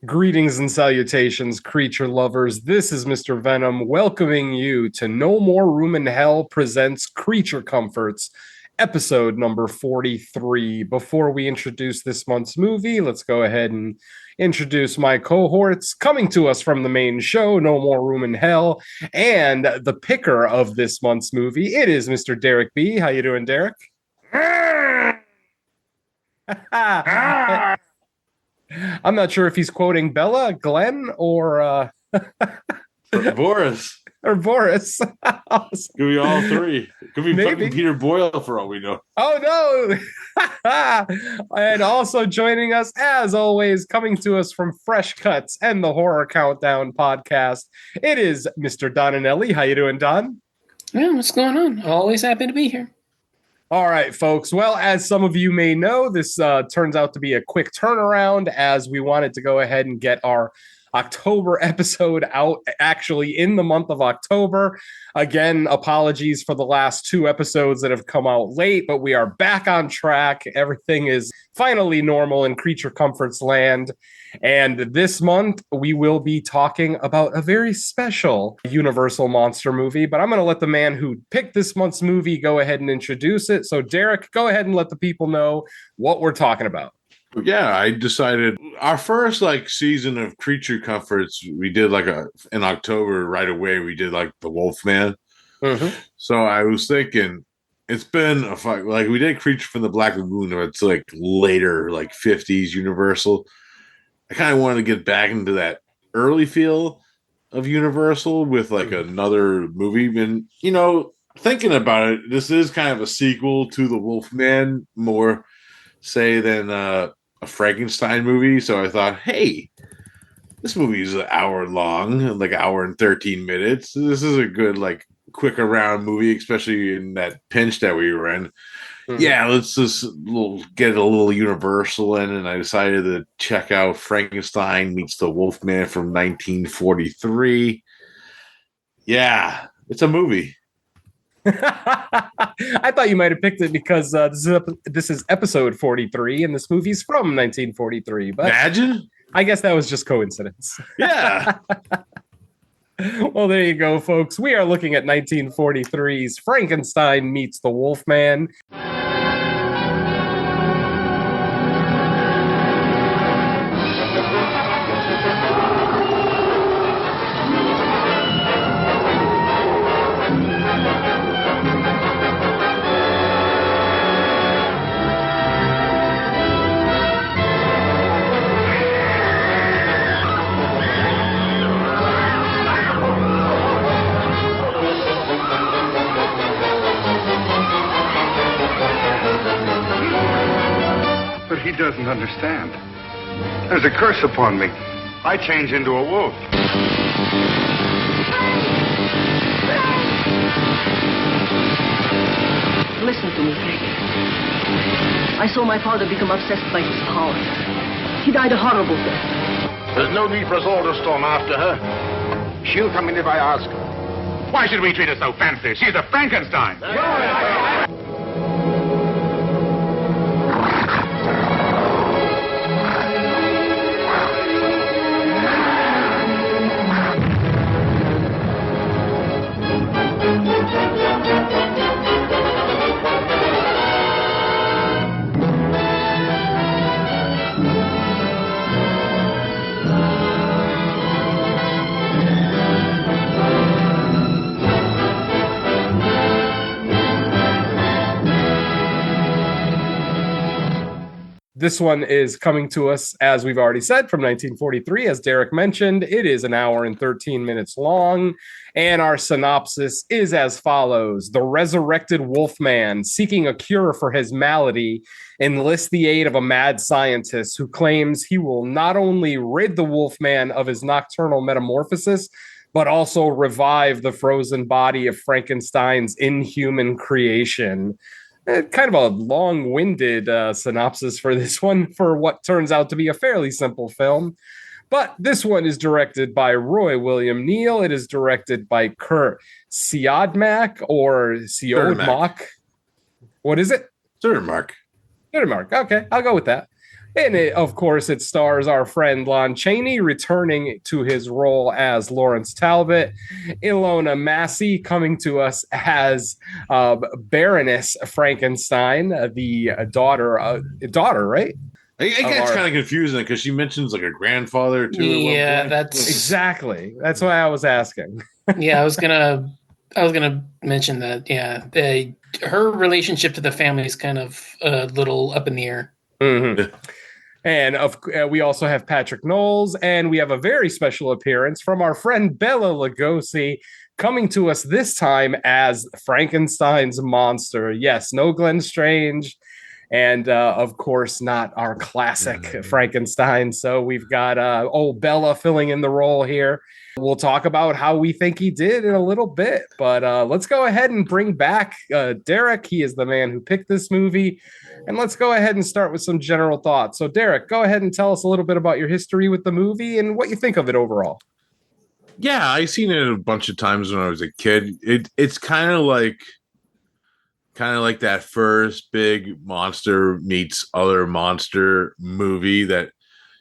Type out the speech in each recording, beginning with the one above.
Greetings and salutations, creature lovers. This is Mr. Venom welcoming you to No More Room in Hell presents Creature Comforts, episode number 43. Before we introduce this month's movie, let's go ahead and introduce my cohorts. Coming to us from the main show, No More Room in Hell, and the picker of this month's movie, it is Mr. Derek B. How you doing, Derek? I'm not sure if he's quoting Bella, Glenn, or Boris. Or Boris. Awesome. Could be all three. Could be fucking Peter Boyle for all we know. Oh, no. And also joining us, as always, coming to us from Fresh Cuts and the Horror Countdown podcast, it is Mr. Don Anelli. How you doing, Don? Yeah, what's going on? Always happy to be here. All right, folks. Well, as some of you may know, this turns out to be a quick turnaround as we wanted to go ahead and get our October episode out actually in the month of October. Again, apologies for the last two episodes that have come out late, but we are back on track. Everything is finally normal in Creature Comforts land. And this month, we will be talking about a very special Universal monster movie, but I'm going to let the man who picked this month's movie go ahead and introduce it. So, Derek, go ahead and let the people know what we're talking about. Yeah, I decided our first season of Creature Comforts, we did in October right away, we did the Wolfman. Mm-hmm. So I was thinking, it's been a fight. We did Creature from the Black Lagoon, it's later, 50s Universal. I kind of wanted to get back into that early feel of Universal with another movie. And, thinking about it, this is kind of a sequel to the Wolfman, more say than a Frankenstein movie. So I thought, hey, this movie is an hour long, hour and 13 minutes. This is a good, quick around movie, especially in that pinch that we were in. Mm-hmm. Yeah, let's just get a little Universal in, and I decided to check out Frankenstein Meets the Wolfman from 1943. Yeah, it's a movie. I thought you might have picked it because this is episode 43, and this movie's from 1943. But imagine. I guess that was just coincidence. Yeah. Well, there you go, folks. We are looking at 1943's Frankenstein Meets the Wolfman. He doesn't understand. There's a curse upon me. I change into a wolf. Listen to me, Peg. I saw my father become obsessed by his power. He died a horrible death. There's no need for us all to storm after her. She'll come in if I ask her. Why should we treat her so fancy? She's a Frankenstein. This one is coming to us, as we've already said, from 1943. As Derek mentioned, it is an hour and 13 minutes long. And our synopsis is as follows. The resurrected Wolfman, seeking a cure for his malady, enlists the aid of a mad scientist who claims he will not only rid the Wolfman of his nocturnal metamorphosis, but also revive the frozen body of Frankenstein's inhuman creation. Kind of a long-winded synopsis for this one, for what turns out to be a fairly simple film. But this one is directed by Roy William Neal. It is directed by Kurt Siodmak or Siodmak. What is it? Siodmak. Siodmak. Okay, I'll go with that. And of course, it stars our friend Lon Chaney returning to his role as Lawrence Talbot. Ilona Massey coming to us as Baroness Frankenstein, the daughter, right? I get kind of confusing because she mentions like a grandfather too. Yeah, that's exactly. That's why I was asking. Yeah, I was gonna mention that. Yeah, her relationship to the family is kind of a little up in the air. Mm-hmm. And we also have Patrick Knowles, and we have a very special appearance from our friend Bela Lugosi, coming to us this time as Frankenstein's monster. Yes, no Glenn Strange, and of course not our classic Frankenstein. So we've got old Bela filling in the role here. We'll talk about how we think he did in a little bit, but let's go ahead and bring back Derek. He is the man who picked this movie. And let's go ahead and start with some general thoughts. So, Derek, go ahead and tell us a little bit about your history with the movie and what you think of it overall. Yeah, I've seen it a bunch of times when I was a kid. It's kind of like that first big monster meets other monster movie that,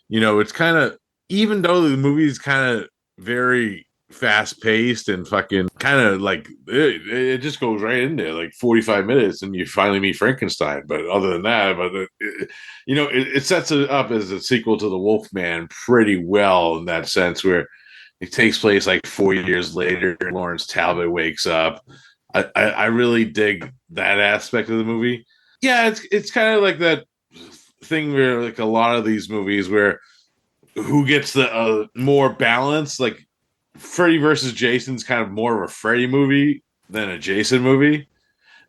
you know, it's kind of, even though the movie is kind of very fast paced and fucking kind of like it just goes right in there like 45 minutes and you finally meet Frankenstein. But other than that, it sets it up as a sequel to the Wolfman pretty well in that sense, where it takes place like 4 years later. Lawrence Talbot wakes up. I really dig that aspect of the movie. Yeah, it's kind of like that thing where like a lot of these movies where who gets the more balance, like Freddy versus Jason's kind of more of a Freddy movie than a Jason movie.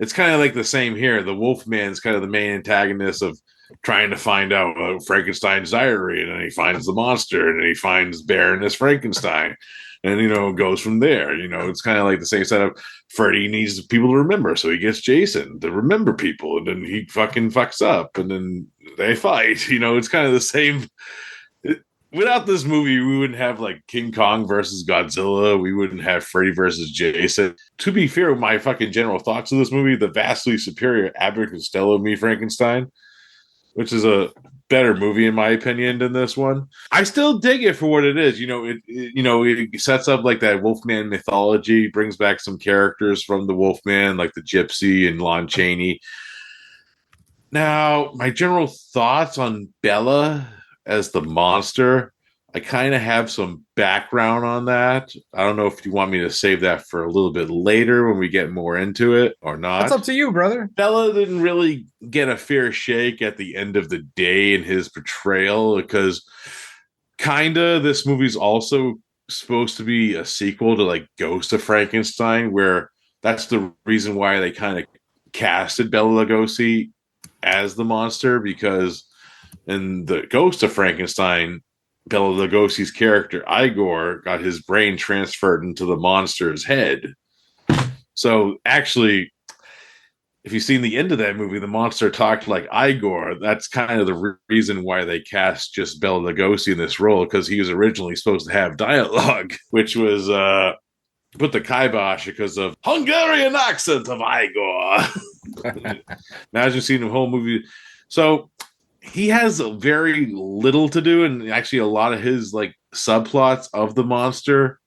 It's kind of like the same here. The Wolfman's kind of the main antagonist of trying to find out Frankenstein's diary, and then he finds the monster, and then he finds Baroness Frankenstein, and goes from there. It's kind of like the same setup. Freddy needs people to remember, so he gets Jason to remember people, and then he fucking fucks up, and then they fight. It's kind of the same. Without this movie, we wouldn't have like King Kong versus Godzilla. We wouldn't have Freddy versus Jason. To be fair, my fucking general thoughts of this movie, the vastly superior Abbott and Costello Me Frankenstein, which is a better movie in my opinion than this one. I still dig it for what it is. It sets up like that Wolfman mythology, brings back some characters from the Wolfman, like the Gypsy and Lon Chaney. Now, my general thoughts on Bela as the monster, I kind of have some background on that. I don't know if you want me to save that for a little bit later when we get more into it or not. That's up to you, brother. Bela didn't really get a fair shake at the end of the day in his portrayal, because this movie's also supposed to be a sequel to like Ghost of Frankenstein, where that's the reason why they kind of casted Bela Lugosi as the monster, because in the Ghost of Frankenstein, Bela Lugosi's character, Igor, got his brain transferred into the monster's head. So actually, if you've seen the end of that movie, the monster talked like Igor. That's kind of the reason why they cast just Bela Lugosi in this role, because he was originally supposed to have dialogue, which was put the kibosh because of Hungarian accent of Igor. Imagine seeing the whole movie. So he has very little to do, and actually a lot of his like subplots of the monster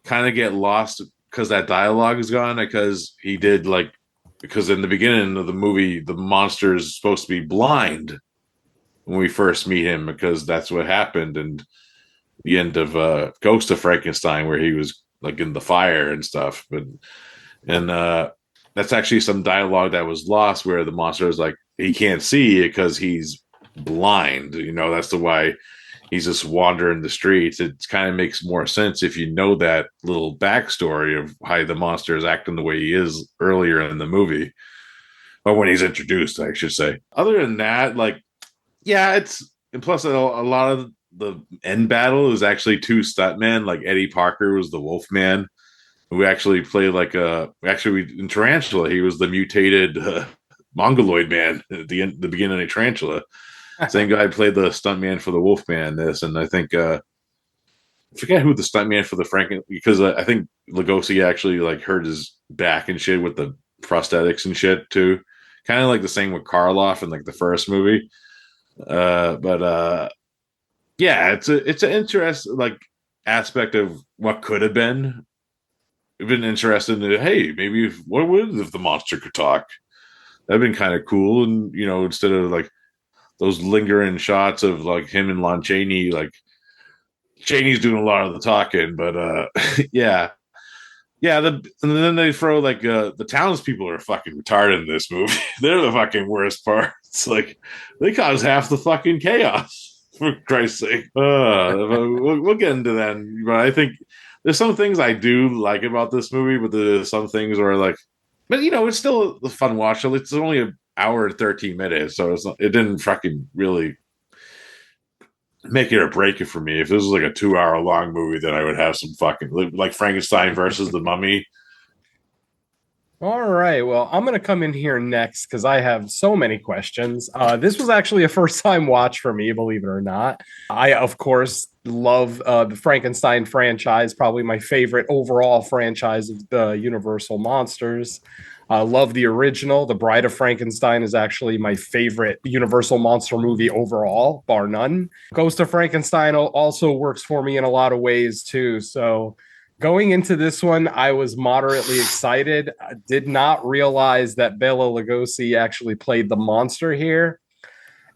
kind of get lost because that dialogue is gone. Because in the beginning of the movie, the monster is supposed to be blind when we first meet him, because that's what happened in the end of Ghost of Frankenstein, where he was like in the fire and stuff. And that's actually some dialogue that was lost, where the monster is like, he can't see because he's blind. That's the why he's just wandering the streets. It kind of makes more sense if you know that little backstory of how the monster is acting the way he is earlier in the movie, or when he's introduced, I should say. Other than that, like, yeah, and plus a lot of the end battle is actually two stuntmen. Like Eddie Parker was the Wolfman, who actually played in Tarantula, he was the mutated Mongoloid man at the beginning of Tarantula. Same guy played the stuntman for the Wolfman. And I think I forget who the stuntman for the Franken, because I think Lugosi actually like hurt his back and shit with the prosthetics and shit too. Kind of like the same with Karloff in like the first movie. But yeah, it's an interesting like aspect of what could have been. I've been interested in, hey, maybe what would if the monster could talk? That'd been kind of cool. And instead of like those lingering shots of like him and Lon Chaney, like Chaney's doing a lot of the talking, but yeah. And then they throw like the townspeople are fucking retarded in this movie. They're the fucking worst parts. Like they cause half the fucking chaos, for Christ's sake. We'll get into that, but I think there's some things I do like about this movie, but there's some things where like, but it's still a fun watch. It's only an hour and 13 minutes, so it didn't fucking really make it or break it for me. If this was like a 2-hour long movie, then I would have some fucking like Frankenstein versus the Mummy. All right. Well, I'm going to come in here next because I have so many questions. This was actually a first-time watch for me, believe it or not. I, of course, love the Frankenstein franchise, probably my favorite overall franchise of the Universal Monsters. I love the original. The Bride of Frankenstein is actually my favorite Universal monster movie overall, bar none. Ghost of Frankenstein also works for me in a lot of ways, too. So going into this one, I was moderately excited. I did not realize that Bela Lugosi actually played the monster here.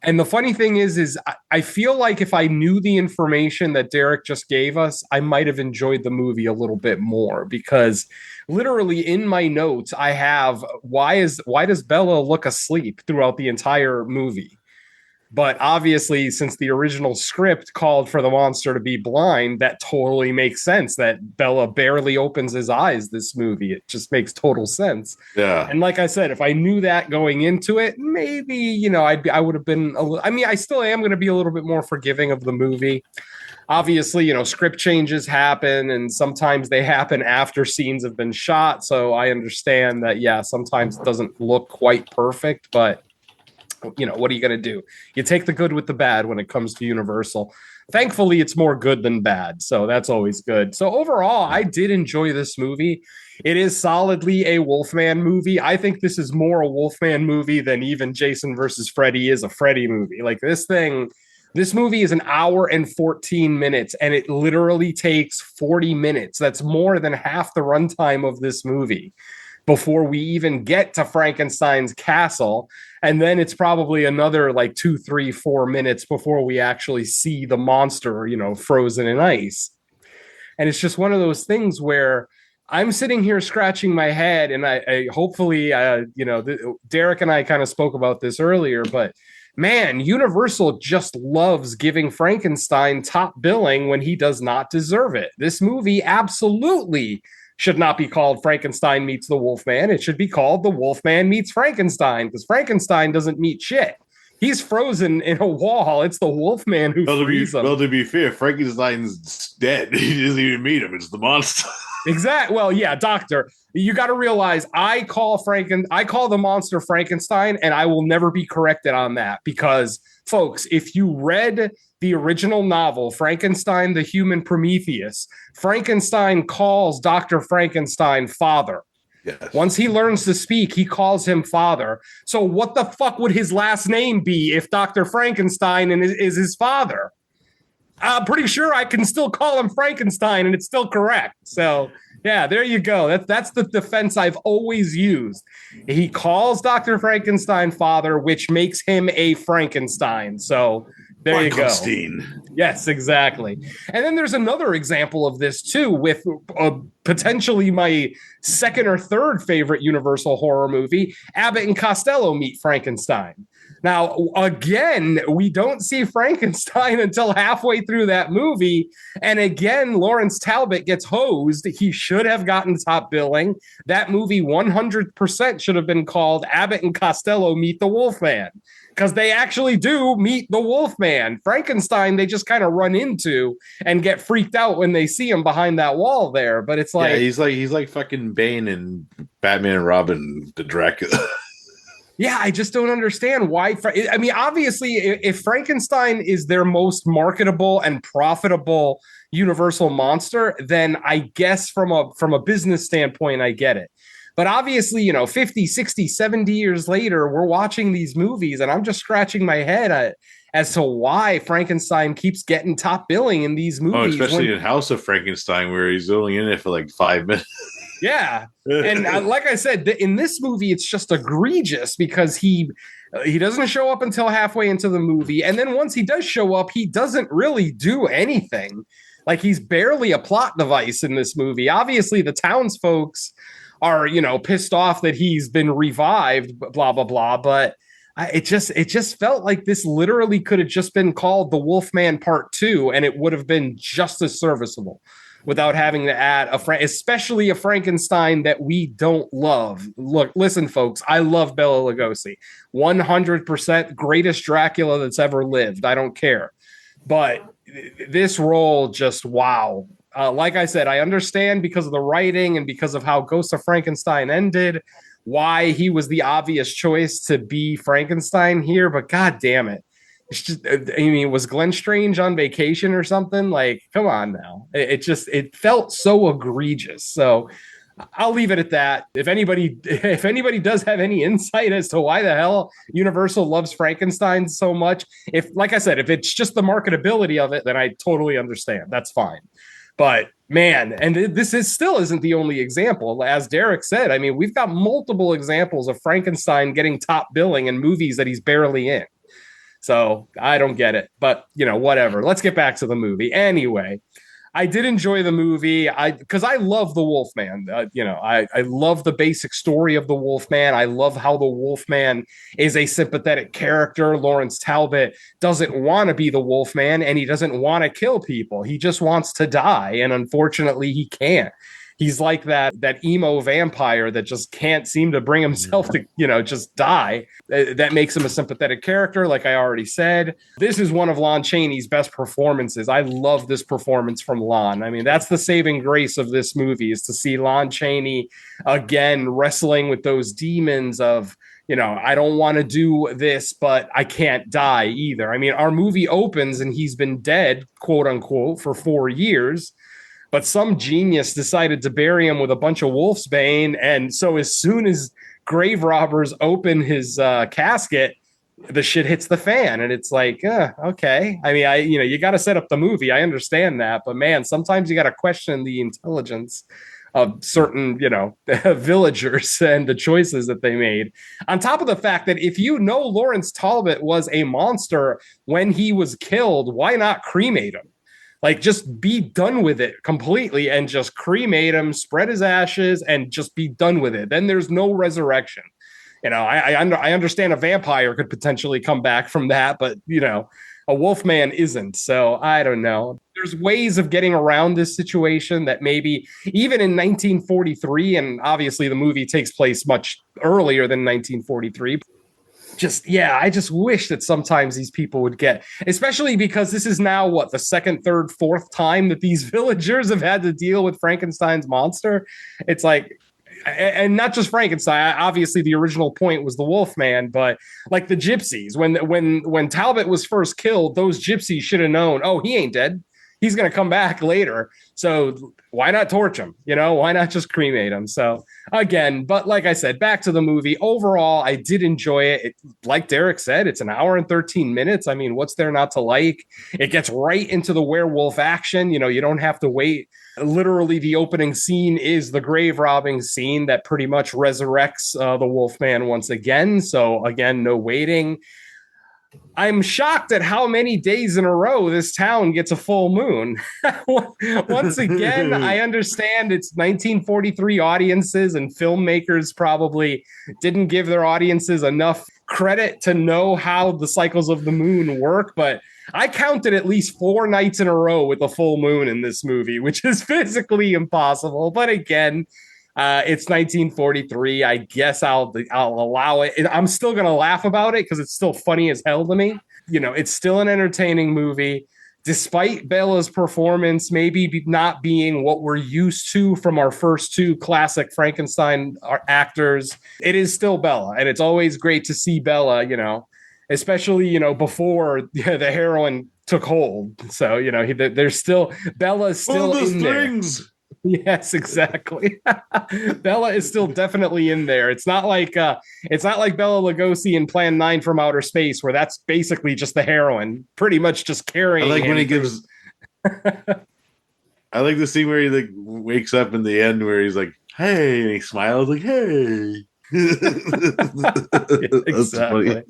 And the funny thing is I feel like if I knew the information that Derek just gave us, I might have enjoyed the movie a little bit more, because literally in my notes, I have, why does Bella look asleep throughout the entire movie? But obviously, since the original script called for the monster to be blind, that totally makes sense that Bella barely opens his eyes this movie. It just makes total sense. Yeah. And like I said, if I knew that going into it, maybe, I would have been I still am going to be a little bit more forgiving of the movie. Obviously, script changes happen, and sometimes they happen after scenes have been shot. So I understand that, yeah, sometimes it doesn't look quite perfect, but what are you going to do? You take the good with the bad when it comes to Universal. Thankfully, it's more good than bad, so that's always good. So overall, I did enjoy this movie. It is solidly a Wolfman movie. I think this is more a Wolfman movie than even Jason versus Freddy is a Freddy movie. Like this movie is an hour and 14 minutes, and it literally takes 40 minutes. That's more than half the runtime of this movie before we even get to Frankenstein's castle. And then it's probably another like 2, 3, 4 minutes before we actually see the monster, frozen in ice. And it's just one of those things where I'm sitting here scratching my head, and I hopefully, Derek and I kind of spoke about this earlier, but man, Universal just loves giving Frankenstein top billing when he does not deserve it. This movie absolutely should not be called Frankenstein meets the Wolfman. It should be called The Wolfman meets Frankenstein, because Frankenstein doesn't meet shit. He's frozen in a wall. It's the Wolfman who frees him. Well, to be fair, Frankenstein's dead. He doesn't even meet him. It's the monster. Exactly. Well, yeah, Doctor, you got to realize I call the monster Frankenstein, and I will never be corrected on that, because, folks, if you read the original novel, Frankenstein, the Human Prometheus, Frankenstein calls Dr. Frankenstein father. Yes. Once he learns to speak, he calls him father. So what the fuck would his last name be if Dr. Frankenstein is his father? I'm pretty sure I can still call him Frankenstein and it's still correct. So yeah, there you go. That's the defense I've always used. He calls Dr. Frankenstein father, which makes him a Frankenstein. So there you go. Yes, exactly. And then there's another example of this too, with potentially my second or third favorite Universal horror movie, Abbott and Costello Meet Frankenstein. Now, again, we don't see Frankenstein until halfway through that movie. And again, Lawrence Talbot gets hosed. He should have gotten top billing. That movie 100% should have been called Abbott and Costello Meet the Wolfman, because they actually do meet the Wolfman. Frankenstein, they just kind of run into and get freaked out when they see him behind that wall there. But it's like, yeah, he's like fucking Bane and Batman and Robin, the Dracula. Yeah, I just don't understand why. I mean, obviously, if Frankenstein is their most marketable and profitable Universal monster, then I guess from a business standpoint, I get it. But obviously, 50, 60, 70 years later, we're watching these movies and I'm just scratching my head as to why Frankenstein keeps getting top billing in these movies. Oh, especially in House of Frankenstein, where he's only in it for like 5 minutes. Yeah. And like I said, in this movie, it's just egregious because he doesn't show up until halfway into the movie. And then once he does show up, he doesn't really do anything. Like, he's barely a plot device in this movie. Obviously, the townsfolk are, pissed off that he's been revived, blah, blah, blah. But it just felt like this literally could have just been called The Wolfman Part 2, and it would have been just as serviceable without having to add especially a Frankenstein that we don't love. Look, listen, folks, I love Bela Lugosi. 100% greatest Dracula that's ever lived. I don't care. But this role just, wow. Like I said, I understand because of the writing and because of how Ghost of Frankenstein ended, why he was the obvious choice to be Frankenstein here, but god damn it. It's just, was Glenn Strange on vacation or something? Like, come on now. It felt so egregious. So I'll leave it at that. If anybody does have any insight as to why the hell Universal loves Frankenstein so much, like I said, if it's just the marketability of it, then I totally understand. That's fine. But man, and this still isn't the only example. As Derek said, I mean, we've got multiple examples of Frankenstein getting top billing in movies that he's barely in. So I don't get it, but whatever. Let's get back to the movie. Anyway, I did enjoy the movie because I love the Wolfman. I love the basic story of the Wolfman. I love how the Wolfman is a sympathetic character. Lawrence Talbot doesn't want to be the Wolfman and he doesn't want to kill people. He just wants to die. And unfortunately, he can't. He's like that emo vampire that just can't seem to bring himself to, just die. That makes him a sympathetic character, like I already said. This is one of Lon Chaney's best performances. I love this performance from Lon. I mean, that's the saving grace of this movie, is to see Lon Chaney again wrestling with those demons of, I don't want to do this, but I can't die either. I mean, our movie opens and he's been dead, quote unquote, for 4 years. But some genius decided to bury him with a bunch of wolfsbane. And so as soon as grave robbers open his casket, the shit hits the fan. And it's like, okay. I mean, you got to set up the movie. I understand that. But man, sometimes you got to question the intelligence of certain, villagers and the choices that they made. On top of the fact that if Lawrence Talbot was a monster when he was killed, why not cremate him? Like, just be done with it completely and just cremate him, spread his ashes, and just be done with it. Then there's no resurrection. I understand a vampire could potentially come back from that, but, a wolfman isn't. So I don't know. There's ways of getting around this situation that maybe even in 1943, and obviously the movie takes place much earlier than 1943, I just wish that sometimes these people would get, especially because this is now the second, third, fourth time that these villagers have had to deal with Frankenstein's monster. It's like, and not just Frankenstein. Obviously, the original point was the Wolfman, but like the gypsies, when Talbot was first killed, those gypsies should have known. Oh, he ain't dead. He's going to come back later. So why not torch him? Why not just cremate him? So again, but like I said, back to the movie. Overall, I did enjoy it. Like Derek said, it's an hour and 13 minutes. I mean, what's there not to like? It gets right into the werewolf action. You don't have to wait. Literally, the opening scene is the grave robbing scene that pretty much resurrects the Wolfman once again. So again, no waiting. I'm shocked at how many days in a row this town gets a full moon. Once again, I understand it's 1943 audiences and filmmakers probably didn't give their audiences enough credit to know how the cycles of the moon work, but I counted at least 4 nights in a row with a full moon in this movie, which is physically impossible. But again, it's 1943. I guess I'll allow it. I'm still going to laugh about it because it's still funny as hell to me. It's still an entertaining movie. Despite Bella's performance maybe not being what we're used to from our first 2 classic Frankenstein actors, it is still Bella. And it's always great to see Bella, especially, before the heroin took hold. So, there's still, Bella's still in strings. There. Yes, exactly. Bella is still definitely in there. It's not like Bella Lugosi in Plan 9 from Outer Space, where that's basically just the heroine, pretty much just carrying. I like when he gives. I like the scene where he wakes up in the end, where he's like, "Hey," and he smiles like, "Hey." Exactly.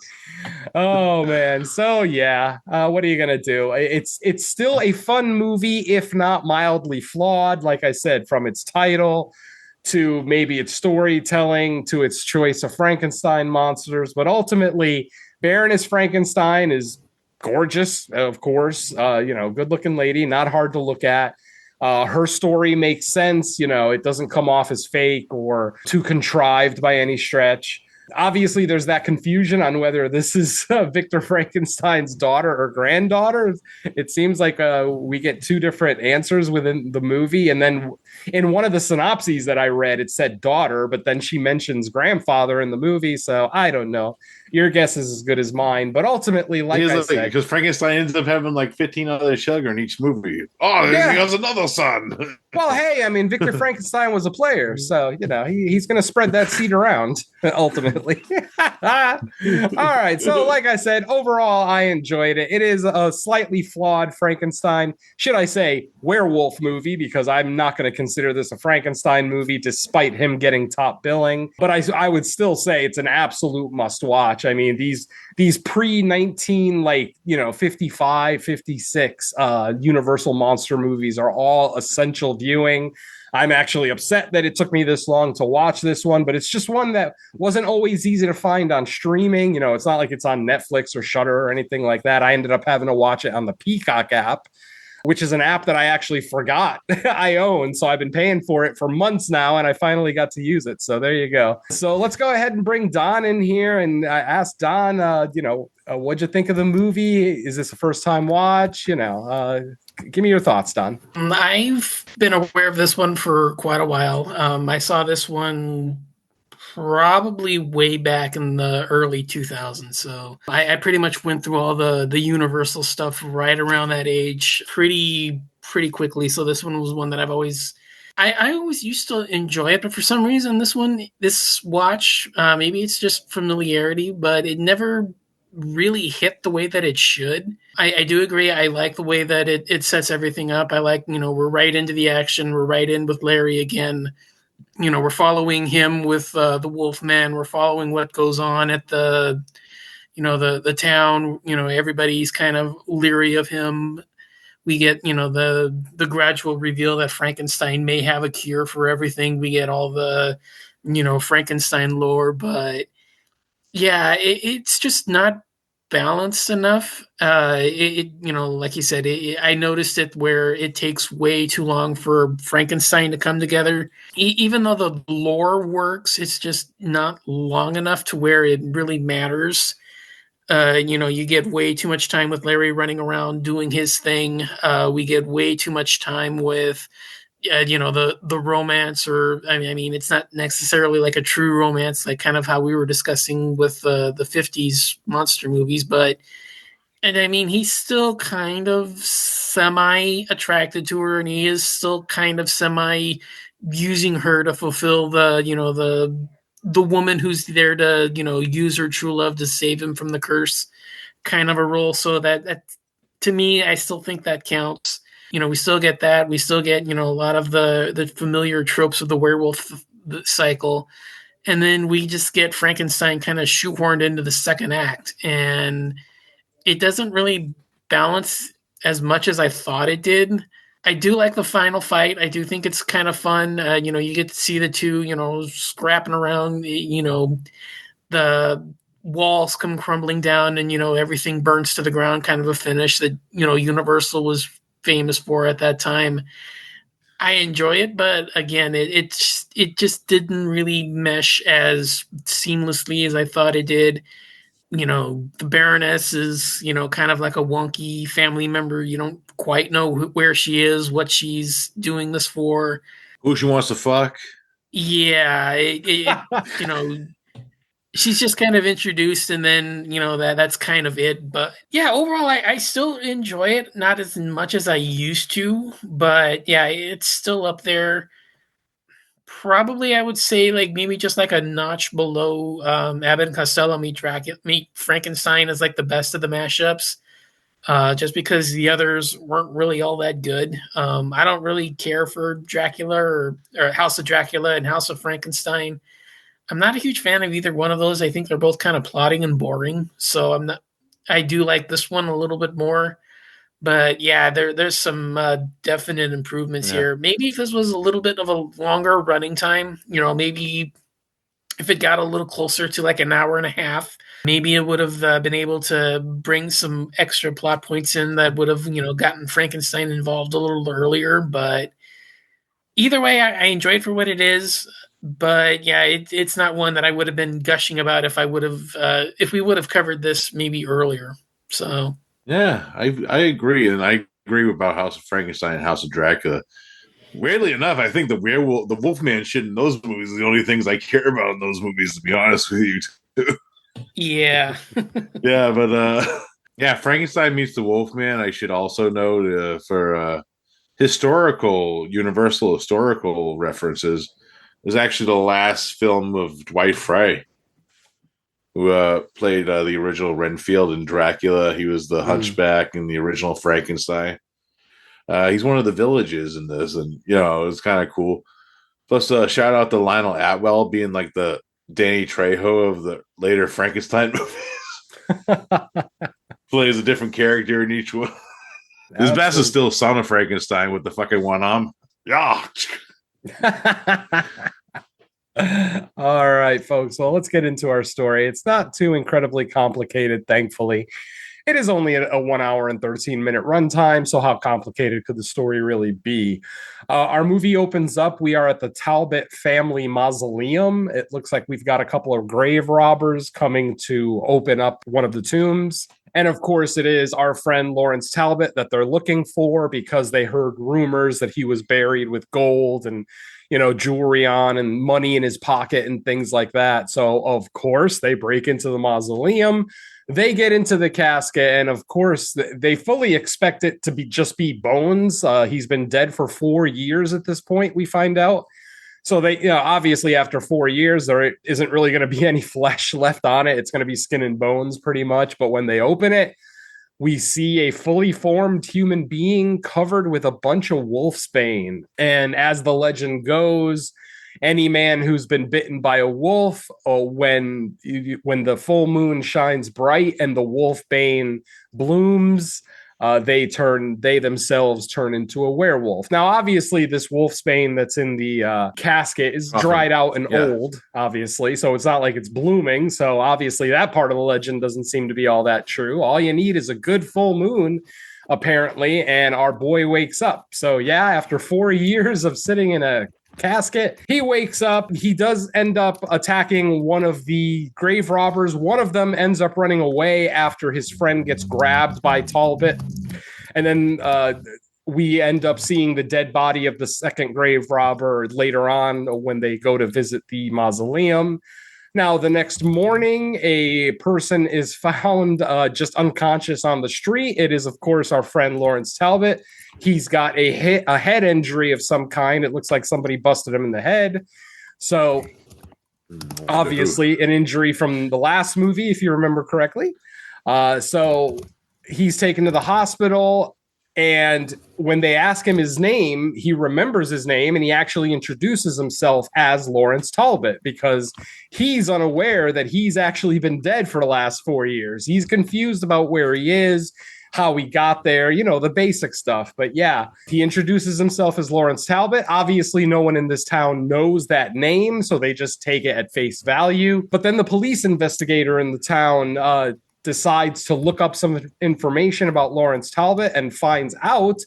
Oh man. So yeah, what are you gonna do? It's still a fun movie, if not mildly flawed. Like I said, from its title to maybe its storytelling to its choice of Frankenstein monsters, but ultimately, Baroness Frankenstein is gorgeous, of course. Good-looking lady, not hard to look at. Her story makes sense. It doesn't come off as fake or too contrived by any stretch. Obviously, there's that confusion on whether this is Victor Frankenstein's daughter or granddaughter. It seems like we get 2 different answers within the movie. And then in one of the synopses that I read, it said daughter, but then she mentions grandfather in the movie. So I don't know. Your guess is as good as mine. But ultimately, like I said, because Frankenstein ends up having 15 other children in each movie. Oh, yeah. He has another son. Well, hey, I mean, Victor Frankenstein was a player, so he's going to spread that seed around ultimately. All right, so like I said, overall, I enjoyed it. It is a slightly flawed Frankenstein, should I say, werewolf movie, because I'm not going to consider this a Frankenstein movie, despite him getting top billing. But I would still say it's an absolute must-watch. I mean, these pre-19 55, 56 Universal monster movies are all essential viewing. I'm actually upset that it took me this long to watch this one, but it's just one that wasn't always easy to find on streaming. It's not like it's on Netflix or Shudder or anything like that. I ended up having to watch it on the Peacock app, which is an app that I actually forgot I own. So I've been paying for it for months now, and I finally got to use it. So there you go. So let's go ahead and bring Don in here and ask Don, what'd you think of the movie? Is this a first time watch? Give me your thoughts, Don. I've been aware of this one for quite a while. I saw this one probably way back in the early 2000s. So I pretty much went through all the Universal stuff right around that age pretty quickly. So this one was one that I always used to enjoy it, but for some reason this watch, maybe it's just familiarity, but it never really hit the way that it should. I do agree. I like the way that it sets everything up. I like, we're right into the action. We're right in with Larry again. We're following him with the Wolfman. We're following what goes on at the town. Everybody's kind of leery of him. We get, the gradual reveal that Frankenstein may have a cure for everything. We get all the, Frankenstein lore, but yeah, it's just not balanced enough. Like you said, I noticed it where it takes way too long for Frankenstein to come together. Even though the lore works, it's just not long enough to where it really matters. You get way too much time with Larry running around doing his thing. We get way too much time with the romance, or I mean, it's not necessarily like a true romance, like kind of how we were discussing with the '50s monster movies, but and I mean, he's still kind of semi attracted to her, and he is still kind of semi using her to fulfill the woman who's there to use her true love to save him from the curse, kind of a role. So that to me, I still think that counts. We still get that. We still get a lot of the familiar tropes of the werewolf cycle, and then we just get Frankenstein kind of shoehorned into the second act, and it doesn't really balance as much as I thought it did. I do like the final fight. I do think it's kind of fun. You get to see the two, scrapping around. The walls come crumbling down, and everything burns to the ground. Kind of a finish that Universal was famous for at that time. I enjoy it, but again, it just didn't really mesh as seamlessly as I thought it did. The Baroness is, kind of like a wonky family member. You don't quite know where she is, what she's doing this for. Who she wants to fuck? Yeah, she's just kind of introduced, and then that's kind of it. But yeah, overall, I still enjoy it, not as much as I used to, but yeah, it's still up there. Probably, I would say like maybe just like a notch below Abbott and Costello meet Frankenstein is like the best of the mashups. Just because the others weren't really all that good. I don't really care for Dracula or House of Dracula and House of Frankenstein. I'm not a huge fan of either one of those. I think they're both kind of plotting and boring. So I'm not. I do like this one a little bit more. But yeah, there's some definite improvements here. Maybe if this was a little bit of a longer running time, maybe if it got a little closer to like an hour and a half, maybe it would have been able to bring some extra plot points in that would have, gotten Frankenstein involved a little earlier. But either way, I enjoy it for what it is. But yeah, it's not one that I would have been gushing about if we would have covered this maybe earlier. So. Yeah, I agree, and I agree about House of Frankenstein and House of Dracula. Weirdly enough, I think the Wolfman shit in those movies are the only things I care about in those movies, to be honest with you. Yeah. Yeah, but yeah, Frankenstein meets the Wolfman. I should also note for Universal historical references, was actually the last film of Dwight Frye, who played the original Renfield in Dracula. He was the Hunchback in the original Frankenstein. He's one of the villages in this, and it's kind of cool. Plus, shout out to Lionel Atwell being like the Danny Trejo of the later Frankenstein movies. Plays a different character in each one. His best is still Son of Frankenstein with the fucking one arm. Yeah. All right, folks. Well, let's get into our story. It's not too incredibly complicated, thankfully. It is only a 1 hour and 13-minute runtime, so how complicated could the story really be? Our movie opens up. We are at the Talbot family mausoleum. It looks like we've got a couple of grave robbers coming to open up one of the tombs. And of course, it is our friend Lawrence Talbot that they're looking for because they heard rumors that he was buried with gold and jewelry on and money in his pocket and things like that. So, of course, they break into the mausoleum. They get into the casket, and of course, they fully expect it to just be bones. He's been dead for 4 years at this point, we find out. So they, obviously after 4 years, there isn't really going to be any flesh left on it. It's going to be skin and bones pretty much. But when they open it, we see a fully formed human being covered with a bunch of wolfsbane. And as the legend goes, any man who's been bitten by a wolf, when the full moon shines bright and the wolfbane blooms, they themselves turn into a werewolf. Now, obviously, this wolfsbane that's in the casket is dried out and old, obviously, so it's not like it's blooming. So obviously, that part of the legend doesn't seem to be all that true. All you need is a good full moon, apparently, and our boy wakes up. So yeah, after 4 years of sitting in a casket, he wakes up. He does end up attacking one of the grave robbers. One of them ends up running away after his friend gets grabbed by Talbot. And then we end up seeing the dead body of the second grave robber later on when they go to visit the mausoleum. Now, the next morning, a person is found just unconscious on the street. It is, of course, our friend Lawrence Talbot. He's got a head injury of some kind. It looks like somebody busted him in the head. So, obviously, an injury from the last movie, if you remember correctly. So, he's taken to the hospital. And when they ask him his name, he remembers his name and he actually introduces himself as Lawrence Talbot because he's unaware that he's actually been dead for the last 4 years. He's confused about where he is, how he got there, the basic stuff. But yeah, he introduces himself as Lawrence Talbot. Obviously, no one in this town knows that name, so they just take it at face value. But then the police investigator in the town decides to look up some information about Lawrence Talbot and finds out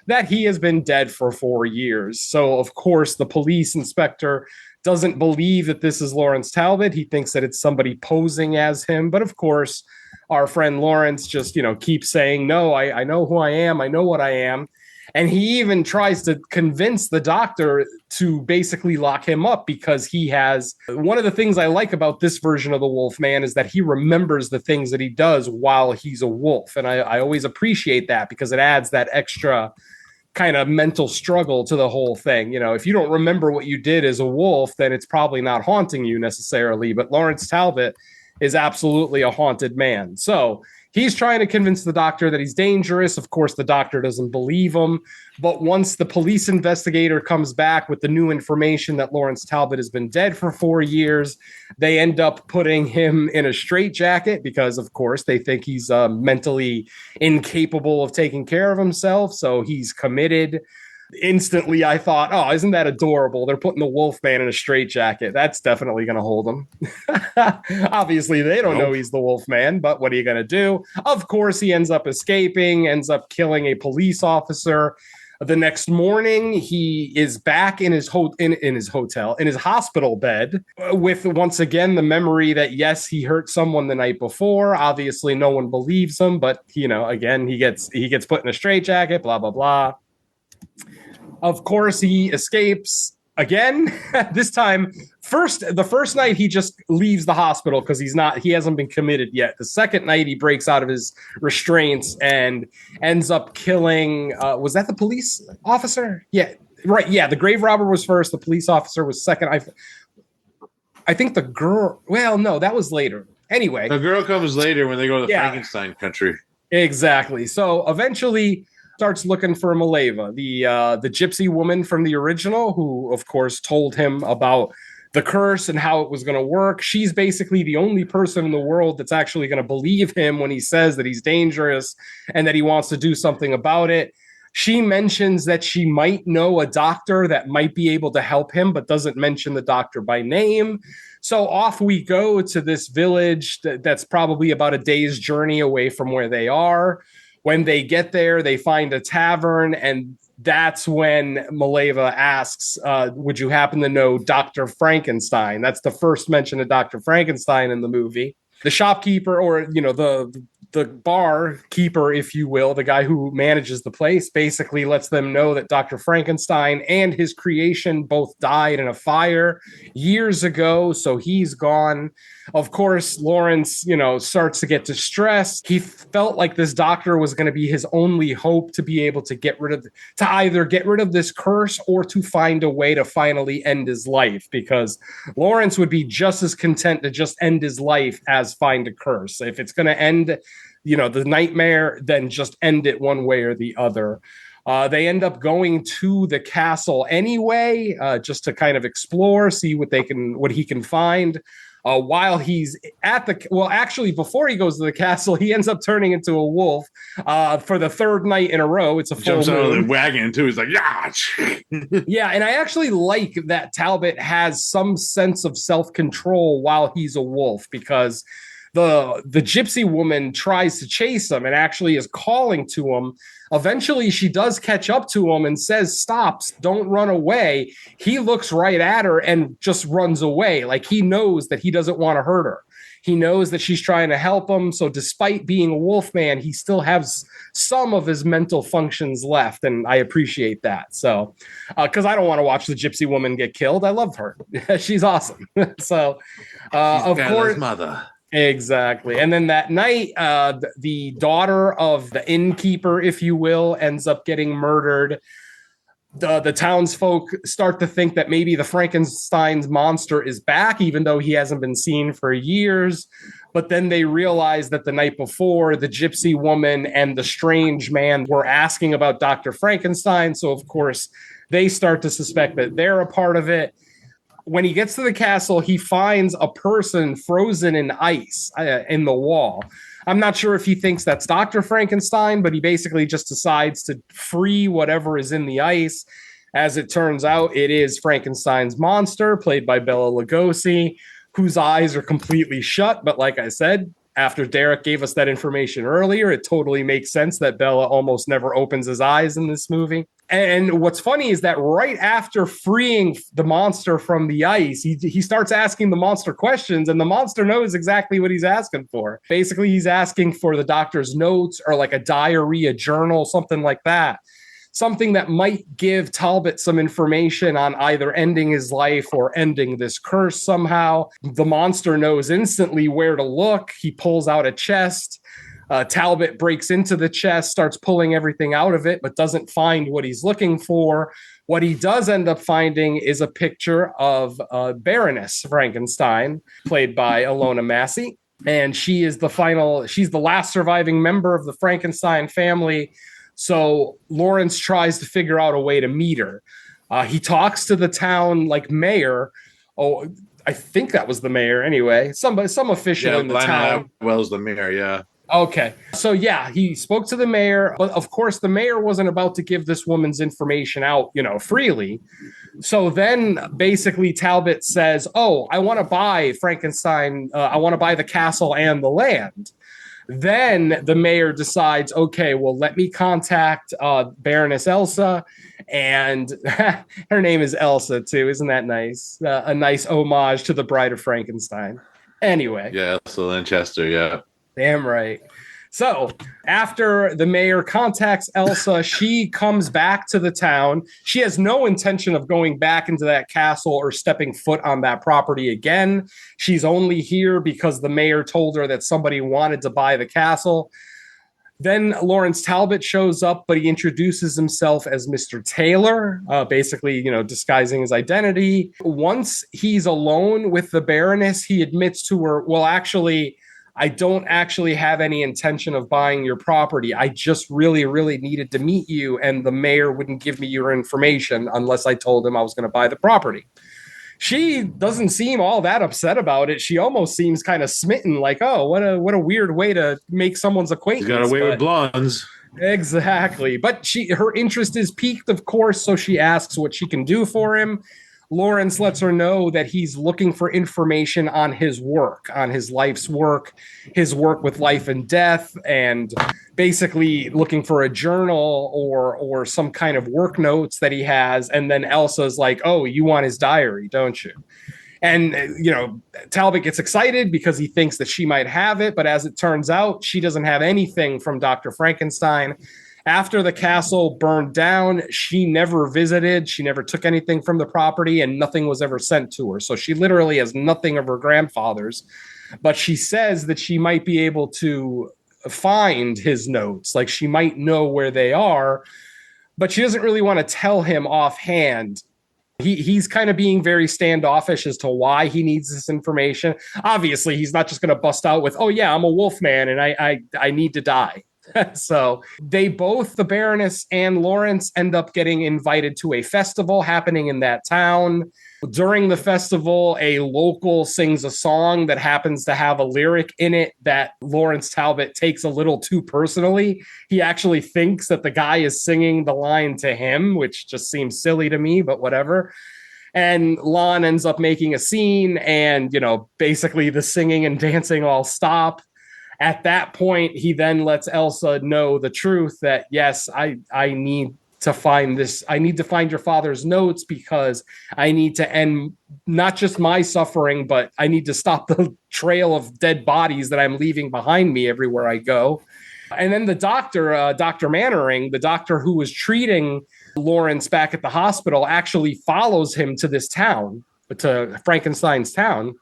that he has been dead for 4 years. So, of course, the police inspector doesn't believe that this is Lawrence Talbot. He thinks that it's somebody posing as him. But, of course, our friend Lawrence just, keeps saying, no, I know who I am. I know what I am. And he even tries to convince the doctor to basically lock him up because he has one of the things I like about this version of the Wolfman is that he remembers the things that he does while he's a wolf. And I always appreciate that because it adds that extra kind of mental struggle to the whole thing. If you don't remember what you did as a wolf, then it's probably not haunting you necessarily. But Lawrence Talbot is absolutely a haunted man. So he's trying to convince the doctor that he's dangerous. Of course, the doctor doesn't believe him. But once the police investigator comes back with the new information that Lawrence Talbot has been dead for 4 years, they end up putting him in a straitjacket because, of course, they think he's mentally incapable of taking care of himself. So he's committed. Instantly, I thought, oh, isn't that adorable? They're putting the Wolfman in a straitjacket. That's definitely going to hold him. Obviously, they don't know he's the Wolfman, but what are you going to do? Of course, he ends up escaping, ends up killing a police officer. The next morning, he is back in his hospital bed with, once again, the memory that, yes, he hurt someone the night before. Obviously, no one believes him, but, again, he gets put in a straitjacket, blah, blah, blah. Of course, he escapes again. This time, the first night he just leaves the hospital because he hasn't been committed yet. The second night he breaks out of his restraints and ends up killing. Was that the police officer? Yeah, right. Yeah, the grave robber was first. The police officer was second. I think the girl. Well, no, that was later. Anyway, the girl comes later when they go to the Frankenstein country. Exactly. So eventually starts looking for Mileva, the gypsy woman from the original, who, of course, told him about the curse and how it was going to work. She's basically the only person in the world that's actually going to believe him when he says that he's dangerous and that he wants to do something about it. She mentions that she might know a doctor that might be able to help him, but doesn't mention the doctor by name. So off we go to this village that's probably about a day's journey away from where they are. When they get there, they find a tavern, and that's when Mileva asks, would you happen to know Dr. Frankenstein? That's the first mention of Dr. Frankenstein in the movie. The shopkeeper, or, the bar keeper, if you will, the guy who manages the place, basically lets them know that Dr. Frankenstein and his creation both died in a fire years ago, so he's gone. Of course, Lawrence, starts to get distressed. He felt like this doctor was going to be his only hope to be able to either get rid of this curse or to find a way to finally end his life, because Lawrence would be just as content to just end his life as find a curse. If it's going to end, the nightmare, then just end it one way or the other. They end up going to the castle anyway, just to kind of explore, see what he can find. While he's before he goes to the castle, he ends up turning into a wolf for the third night in a row. It's a full jumps moon. out of the wagon too. He's like, yeah. Yeah, and I actually like that Talbot has some sense of self-control while he's a wolf, because the gypsy woman tries to chase him and actually is calling to him. Eventually, she does catch up to him and says, "Stop, don't run away." He looks right at her and just runs away. Like he knows that he doesn't want to hurt her. He knows that she's trying to help him. So despite being a wolf man, he still has some of his mental functions left. And I appreciate that. So, because I don't want to watch the gypsy woman get killed. I love her. She's awesome. So, of course, mother. Exactly. And then that night, the daughter of the innkeeper, if you will, ends up getting murdered. The townsfolk start to think that maybe the Frankenstein's monster is back, even though he hasn't been seen for years. But then they realize that the night before, the gypsy woman and the strange man were asking about Dr. Frankenstein. So, of course, they start to suspect that they're a part of it. When he gets to the castle, he finds a person frozen in ice in the wall. I'm not sure if he thinks that's Dr. Frankenstein, but he basically just decides to free whatever is in the ice. As it turns out, it is Frankenstein's monster, played by Bela Lugosi, whose eyes are completely shut. But like I said, after Derek gave us that information earlier, it totally makes sense that Bela almost never opens his eyes in this movie. And what's funny is that right after freeing the monster from the ice, he starts asking the monster questions, and the monster knows exactly what he's asking for. Basically, he's asking for the doctor's notes or like a diary, a journal, something like that. Something that might give Talbot some information on either ending his life or ending this curse somehow. The monster knows instantly where to look. He pulls out a chest. Talbot breaks into the chest, starts pulling everything out of it, but doesn't find what he's looking for. What he does end up finding is a picture of Baroness Frankenstein, played by Ilona Massey. And she's the last surviving member of the Frankenstein family. So Lawrence tries to figure out a way to meet her. He talks to the town mayor. Oh, I think that was the mayor anyway. Some official in the town. Well, the mayor, yeah. Okay. So yeah, he spoke to the mayor, but of course the mayor wasn't about to give this woman's information out, freely. So then basically Talbot says, "Oh, I want to buy Frankenstein. I want to buy the castle and the land." Then the mayor decides, okay, well, let me contact Baroness Elsa. And her name is Elsa, too. Isn't that nice? A nice homage to the Bride of Frankenstein. Anyway. Yeah, Elsa Lanchester, yeah. Damn right. So after the mayor contacts Elsa, she comes back to the town. She has no intention of going back into that castle or stepping foot on that property again. She's only here because the mayor told her that somebody wanted to buy the castle. Then Lawrence Talbot shows up, but he introduces himself as Mr. Taylor, basically, disguising his identity. Once he's alone with the Baroness, he admits to her, well, actually, I don't actually have any intention of buying your property. I just really, really needed to meet you, and the mayor wouldn't give me your information unless I told him I was going to buy the property. She doesn't seem all that upset about it. She almost seems kind of smitten, like, oh, what a weird way to make someone's acquaintance. She's got away with blondes. Exactly. But her interest is piqued, of course, so she asks what she can do for him. Lawrence lets her know that he's looking for information on his work, on his life's work, his work with life and death, and basically looking for a journal or some kind of work notes that he has. And then Elsa's like, oh, you want his diary, don't you? And, Talbot gets excited because he thinks that she might have it. But as it turns out, she doesn't have anything from Dr. Frankenstein. After the castle burned down, she never visited. She never took anything from the property, and nothing was ever sent to her. So she literally has nothing of her grandfather's. But she says that she might be able to find his notes. Like, she might know where they are, but she doesn't really want to tell him offhand. He's kind of being very standoffish as to why he needs this information. Obviously, he's not just going to bust out with, oh, yeah, I'm a wolf man and I need to die. So they both, the Baroness and Lawrence, end up getting invited to a festival happening in that town. During the festival, a local sings a song that happens to have a lyric in it that Lawrence Talbot takes a little too personally. He actually thinks that the guy is singing the line to him, which just seems silly to me, but whatever. And Lon ends up making a scene, and, basically the singing and dancing all stop. At that point, he then lets Elsa know the truth that, yes, I need to find this. I need to find your father's notes because I need to end not just my suffering, but I need to stop the trail of dead bodies that I'm leaving behind me everywhere I go. And then the doctor, Dr. Mannering, the doctor who was treating Lawrence back at the hospital, actually follows him to this town, to Frankenstein's town,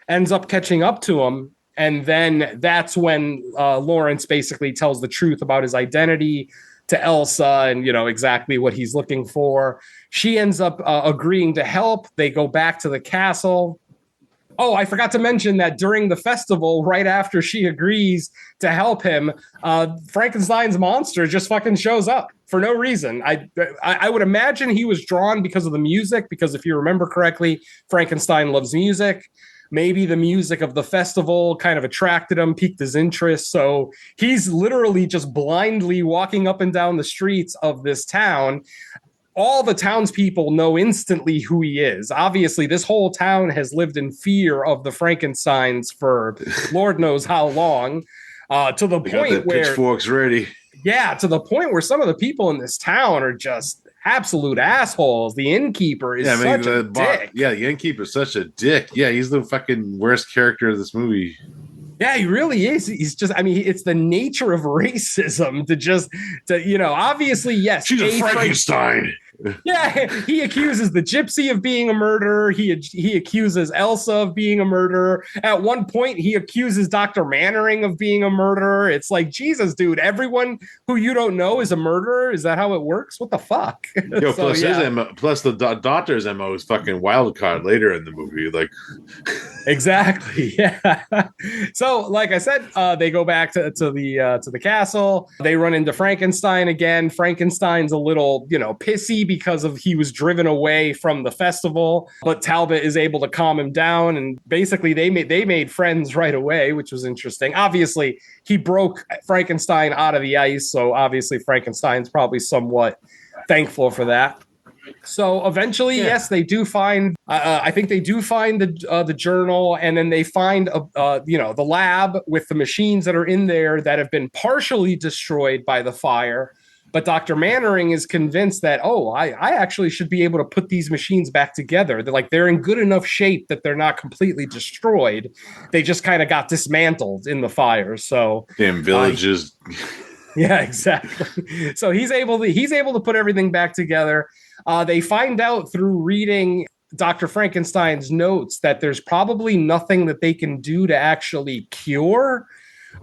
ends up catching up to him. And then that's when Lawrence basically tells the truth about his identity to Elsa and, exactly what he's looking for. She ends up agreeing to help. They go back to the castle. Oh, I forgot to mention that during the festival, right after she agrees to help him, Frankenstein's monster just fucking shows up for no reason. I would imagine he was drawn because of the music, because if you remember correctly, Frankenstein loves music. Maybe the music of the festival kind of attracted him, piqued his interest. So he's literally just blindly walking up and down the streets of this town. All the townspeople know instantly who he is. Obviously, this whole town has lived in fear of the Frankensteins for Lord knows how long, to the point where pitchforks ready. Yeah, to the point where some of the people in this town are just absolute assholes. The innkeeper is such a dick. Yeah, the innkeeper's such a dick. Yeah, he's the fucking worst character of this movie. Yeah, he really is. He's just, it's the nature of racism to obviously, yes. She's a Frankenstein. Yeah, he accuses the gypsy of being a murderer. He accuses Elsa of being a murderer. At one point, he accuses Dr. Mannering of being a murderer. It's like, Jesus, dude, everyone who you don't know is a murderer? Is that how it works? What the fuck? Yo, plus the doctor's MO is fucking wild card later in the movie. Like, exactly, yeah. So, like I said, they go back to the castle. They run into Frankenstein again. Frankenstein's a little, pissy because he was driven away from the festival, but Talbot is able to calm him down, and basically they made friends right away, which was interesting. Obviously, he broke Frankenstein out of the ice, so obviously Frankenstein's probably somewhat thankful for that. So eventually, yes, they do find. I think they do find the journal, and then they find the lab with the machines that are in there that have been partially destroyed by the fire. But Dr. Mannering is convinced that, I actually should be able to put these machines back together. They're in good enough shape that they're not completely destroyed. They just kind of got dismantled in the fire. So damn villages. Yeah, exactly. So he's able to put everything back together. They find out through reading Dr. Frankenstein's notes that there's probably nothing that they can do to actually cure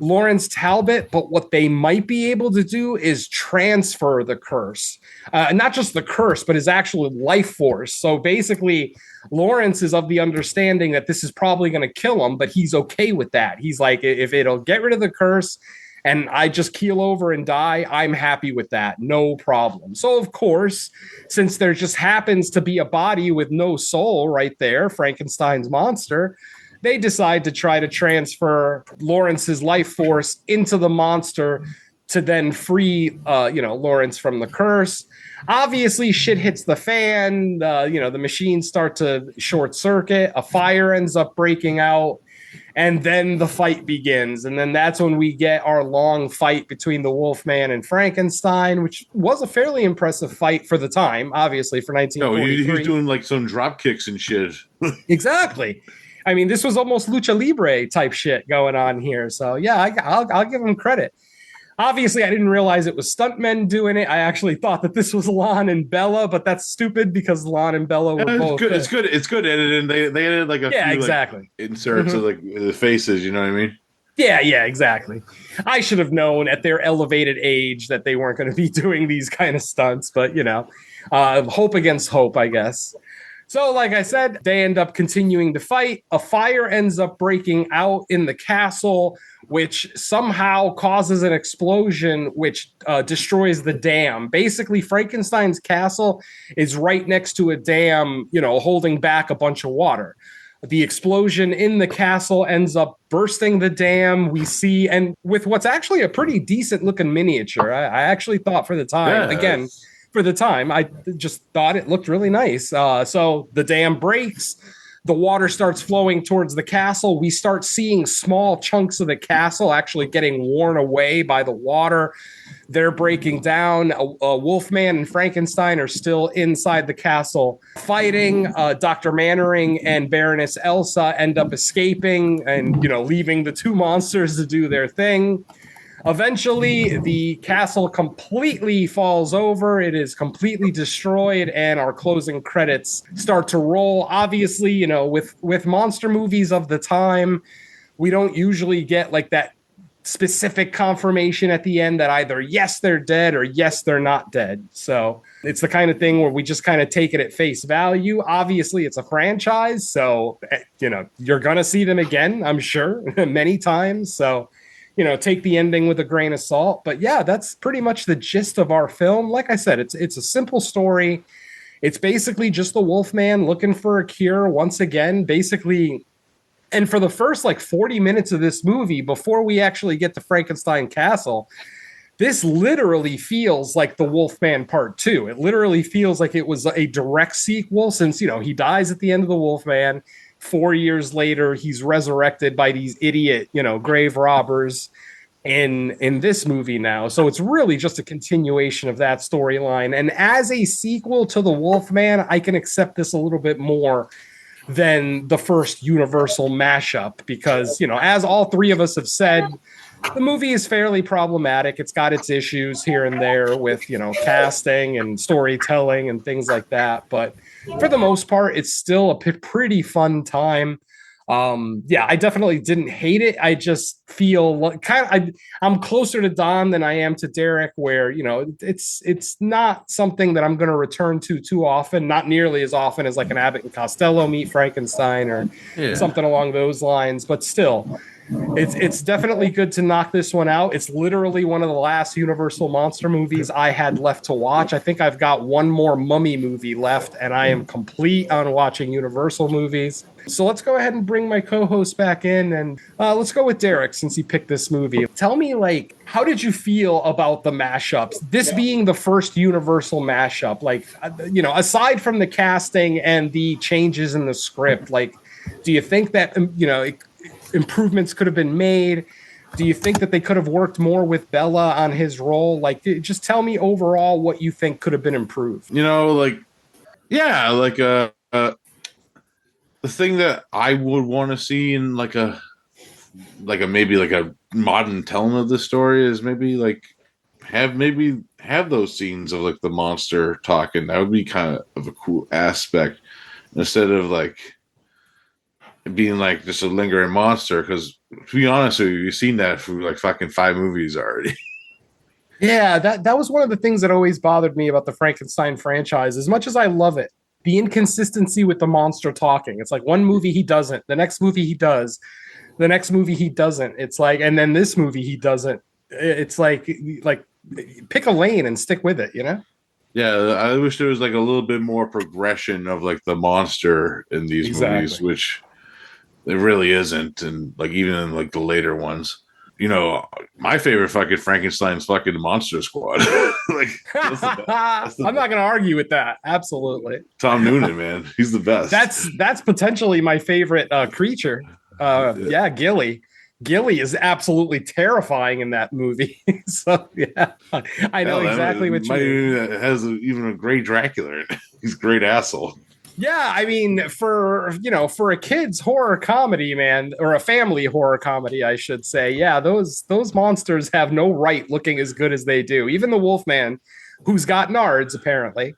Lawrence Talbot, but what they might be able to do is transfer the curse. Not just the curse, but his actual life force. So basically, Lawrence is of the understanding that this is probably going to kill him, but he's okay with that. He's like, if it'll get rid of the curse and I just keel over and die, I'm happy with that. No problem. So, of course, since there just happens to be a body with no soul right there, Frankenstein's monster, they decide to try to transfer Lawrence's life force into the monster to then free, Lawrence from the curse. Obviously, shit hits the fan. The machines start to short circuit. A fire ends up breaking out. And then the fight begins. And then that's when we get our long fight between the Wolfman and Frankenstein, which was a fairly impressive fight for the time, obviously, for 1943. No, he was doing like some drop kicks and shit. Exactly. This was almost lucha libre type shit going on here. So yeah, I'll give him credit. Obviously, I didn't realize it was stuntmen doing it. I actually thought that this was Lon and Bella, but that's stupid because Lon and Bella were both. Good. It's good editing. They edited like a few exactly inserts of like the faces. You know what I mean? Yeah, exactly. I should have known at their elevated age that they weren't going to be doing these kind of stunts, but hope against hope, I guess. So, like I said, they end up continuing to fight. A fire ends up breaking out in the castle, which somehow causes an explosion, which destroys the dam. Basically, Frankenstein's castle is right next to a dam, holding back a bunch of water. The explosion in the castle ends up bursting the dam. We see, and with what's actually a pretty decent looking miniature, I actually thought for the time, again, for the time, I just thought it looked really nice. So the dam breaks. the water starts flowing towards the castle. We start seeing small chunks of the castle actually getting worn away by the water. They're breaking down. A Wolfman and Frankenstein are still inside the castle fighting. Dr. Mannering and Baroness Elsa end up escaping and, leaving the two monsters to do their thing. Eventually, the castle completely falls over. It is completely destroyed, and our closing credits start to roll. Obviously, with monster movies of the time, we don't usually get like that specific confirmation at the end that either yes, they're dead or yes, they're not dead. So it's the kind of thing where we just kind of take it at face value. Obviously, it's a franchise, so you're gonna see them again, I'm sure, many times. So take the ending with a grain of salt. But yeah, that's pretty much the gist of our film. Like I said, it's a simple story. It's basically just the Wolfman looking for a cure once again, basically. And for the first 40 minutes of this movie, before we actually get to Frankenstein Castle, this literally feels like the Wolfman Part 2. It literally feels like it was a direct sequel since, he dies at the end of the Wolfman. 4 years later, he's resurrected by these idiot, grave robbers in this movie now. So it's really just a continuation of that storyline. And as a sequel to the Wolfman, I can accept this a little bit more than the first Universal mashup because, as all three of us have said, the movie is fairly problematic. It's got its issues here and there with, casting and storytelling and things like that. But for the most part, it's still a pretty fun time. I definitely didn't hate it. I just feel I'm closer to Don than I am to Derek, where it's not something that I'm going to return to too often, not nearly as often as like an Abbott and Costello meet Frankenstein or something along those lines. But still, it's definitely good to knock this one out. It's literally one of the last Universal monster movies I had left to watch. I think I've got one more Mummy movie left, and I am complete on watching Universal movies. So let's go ahead and bring my co-host back in, and let's go with Derek since he picked this movie. Tell me, how did you feel about the mashups? This being the first Universal mashup, aside from the casting and the changes in the script, do you think that, improvements could have been made? Do you think that they could have worked more with Bella on his role? Just tell me overall what you think could have been improved. The thing that I would want to see in maybe a modern telling of the story is maybe have those scenes of the monster talking. That would be kind of a cool aspect instead of being just a lingering monster. Because to be honest with you, you've seen that through fucking 5 movies already. Yeah, that was one of the things that always bothered me about the Frankenstein franchise. As much as I love it, the inconsistency with the monster talking. It's one movie he doesn't, the next movie he does, the next movie he doesn't. It's and then this movie he doesn't. It's pick a lane and stick with it, Yeah, I wish there was a little bit more progression of the monster in these movies, which there really isn't, and even in the later ones. My favorite fucking Frankenstein's fucking Monster Squad. I'm not gonna argue with that. Absolutely. Tom Noonan, man, he's the best. That's potentially my favorite creature. Gilly. Gilly is absolutely terrifying in that movie. So yeah, I know exactly what you mean. It has even a great Dracula. He's a great asshole. Yeah, I mean, for a kid's horror comedy, man, or a family horror comedy, I should say. Yeah, those monsters have no right looking as good as they do. Even the Wolfman, who's got nards apparently,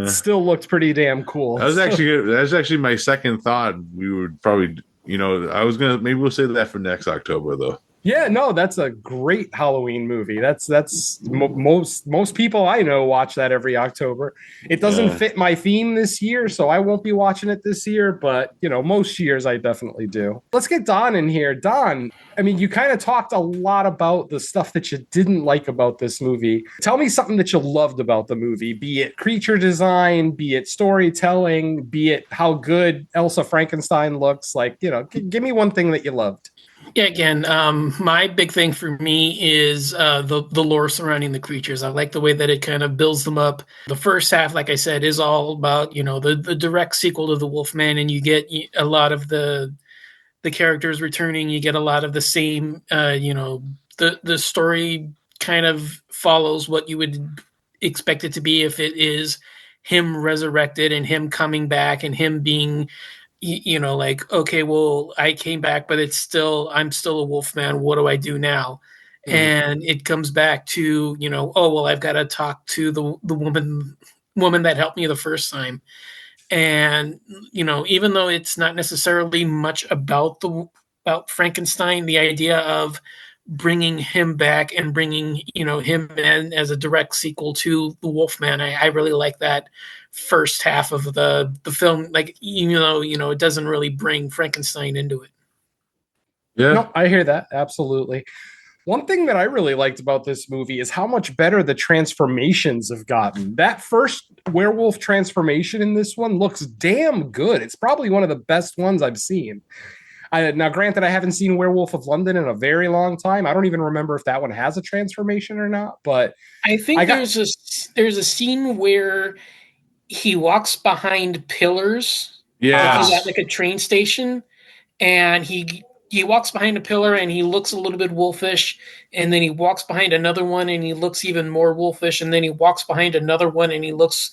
still looked pretty damn cool. That was actually my second thought. We would probably, maybe we'll say that for next October though. Yeah, no, that's a great Halloween movie. Most people I know watch that every October. It doesn't fit my theme this year, so I won't be watching it this year, but most years I definitely do. Let's get Don in here. Don, I mean, you kind of talked a lot about the stuff that you didn't like about this movie. Tell me something that you loved about the movie, be it creature design, be it storytelling, be it how good Elsa Frankenstein looks. Give me one thing that you loved. Yeah, again, my big thing for me is the lore surrounding the creatures. I like the way that it kind of builds them up. The first half, like I said, is all about the direct sequel to the Wolfman, and you get a lot of the characters returning. You get a lot of the same. The story kind of follows what you would expect it to be if it is him resurrected and him coming back and him being like, okay, well, I came back, but I'm still a wolf man. What do I do now? And it comes back to, oh, well, I've got to talk to the woman that helped me the first time. And, even though it's not necessarily much about Frankenstein, the idea of bringing him back and bringing him in as a direct sequel to the Wolfman, I really like that first half of the film. Like it doesn't really bring Frankenstein into it. Yeah. No, I hear that. Absolutely. One thing that I really liked about this movie is how much better the transformations have gotten. That first werewolf transformation in this one looks damn good. It's probably one of the best ones I've seen. Now, granted, I haven't seen Werewolf of London in a very long time. I don't even remember if that one has a transformation or not. But I think there's a scene where he walks behind pillars. Yeah. Like he's at like a train station, and he walks behind a pillar and he looks a little bit wolfish, and then he walks behind another one and he looks even more wolfish, and then he walks behind another one and he looks